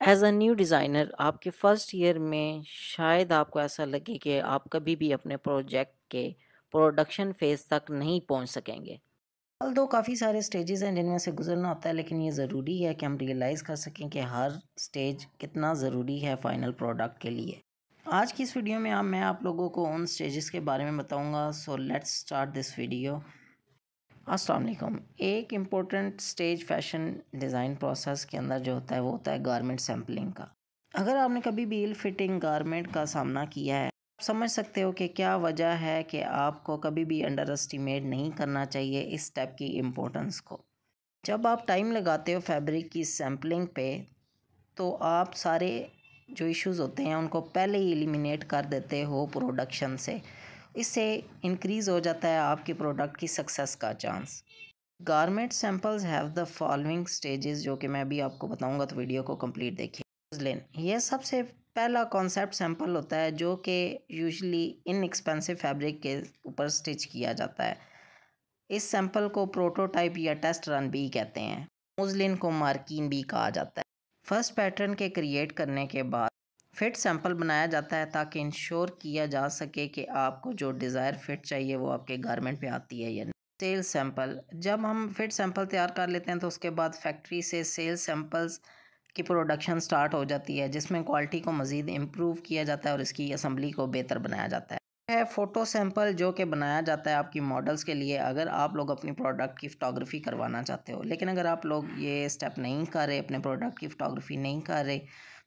As a new designer आपके first year में शायद आपको ऐसा लगे कि आप कभी भी अपने प्रोजेक्ट के प्रोडक्शन फेज तक नहीं पहुंच सकेंगे। दो काफ़ी सारे स्टेजेस हैं जिनमें से गुजरना होता है, लेकिन ये ज़रूरी है कि हम रियलाइज़ कर सकें कि हर स्टेज कितना ज़रूरी है फाइनल प्रोडक्ट के लिए। आज की इस वीडियो में मैं आप लोगों को उन स्टेजेस के बारे में बताऊंगा। So let's start this video. अस्सलाम वालेकुम। एक important stage fashion design process के अंदर जो होता है वो होता है गारमेंट सैम्पलिंग का। अगर आपने कभी भी इल फिटिंग गारमेंट का सामना किया है, आप समझ सकते हो कि क्या वजह है कि आपको कभी भी अंडर एस्टिमेट नहीं करना चाहिए इस स्टेप की इम्पोर्टेंस को। जब आप टाइम लगाते हो फैब्रिक की सैम्पलिंग पे, तो आप सारे जो इश्यूज़ होते हैं उनको पहले ही एलिमिनेट कर देते हो प्रोडक्शन से। इससे इंक्रीज़ हो जाता है आपकी प्रोडक्ट की सक्सेस का chance. Garment samples have the following stages, जो कि मैं अभी आपको बताऊंगा, तो वीडियो को कंप्लीट देखिए। मुस्लिन, ये सबसे पहला कॉन्सेप्ट सैंपल होता है जो कि यूजुअली इनएक्सपेंसिव फैब्रिक के ऊपर स्टिच किया जाता है। इस सैंपल को प्रोटोटाइप या टेस्ट रन भी कहते हैं। मुस्लिन को मार्किन भी कहा जाता है। फर्स्ट पैटर्न के क्रिएट करने के बाद फिट सैंपल बनाया जाता है ताकि इंश्योर किया जा सके कि आपको जो डिज़ायर फिट चाहिए वो आपके गारमेंट पे आती है या नहीं। सेल सैंपल, जब हम फिट सैंपल तैयार कर लेते हैं तो उसके बाद फैक्ट्री से सेल सैंपल्स की प्रोडक्शन स्टार्ट हो जाती है, जिसमें क्वालिटी को मज़ीद इम्प्रूव किया जाता है और इसकी असम्बली को बेहतर बनाया जाता है फ़ोटो सैंपल, जो कि बनाया जाता है आपकी मॉडल्स के लिए अगर आप लोग अपनी प्रोडक्ट की फ़ोटोग्राफी करवाना चाहते हो। लेकिन अगर आप लोग ये स्टेप नहीं कर रहे, अपने प्रोडक्ट की फ़ोटोग्राफी नहीं कर रहे,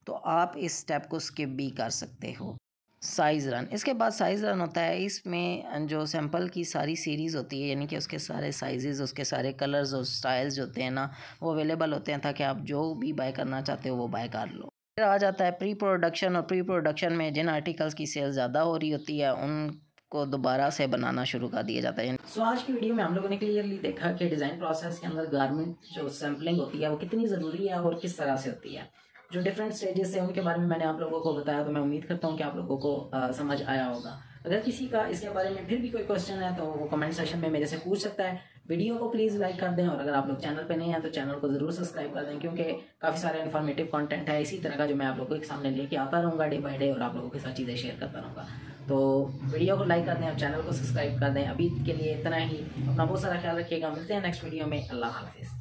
तो आप इस स्टेप को स्किप भी कर सकते हो। साइज़ रन, इसके बाद साइज़ रन होता है। इसमें जो सैंपल की सारी सीरीज़ होती है, यानी कि उसके सारे साइज़, उसके सारे कलर्स और स्टाइल्स जो होते हैं ना, वो अवेलेबल होते हैं ताकि आप जो भी बाय करना चाहते हो वो बाय कर लो। फिर आ जाता है प्री प्रोडक्शन, और प्री प्रोडक्शन में जिन आर्टिकल्स की सेल ज़्यादा हो रही होती है उनको दोबारा से बनाना शुरू कर दिया जाता है। सो आज की वीडियो में हम लोगों ने क्लियरली देखा कि डिज़ाइन प्रोसेस के अंदर गारमेंट जो सैम्पलिंग होती है वो कितनी ज़रूरी है और किस तरह से होती है। जो डिफरेंट स्टेजेस हैं उनके बारे में मैंने आप लोगों को बताया, तो मैं उम्मीद करता हूँ कि आप लोगों को समझ आया होगा। अगर किसी का इसके बारे में फिर भी कोई क्वेश्चन है तो वो कमेंट सेक्शन में मेरे से पूछ सकता है। वीडियो को प्लीज़ लाइक कर दें, और अगर आप लोग चैनल पे नहीं हैं तो चैनल को ज़रूर सब्सक्राइब कर दें, क्योंकि काफ़ी सारे इन्फॉर्मेटिव कंटेंट है इसी तरह का जो मैं आप लोगों के सामने लेके आता रहूँगा डे बाय डे, और आप लोगों के साथ चीज़ें शेयर करता रहूँगा। तो वीडियो को लाइक कर दें और चैनल को सब्सक्राइब कर दें। अभी के लिए इतना ही। अपना बहुत सारा ख्याल रखिएगा। मिलते हैं नेक्स्ट वीडियो में। अल्लाह हाफिज़।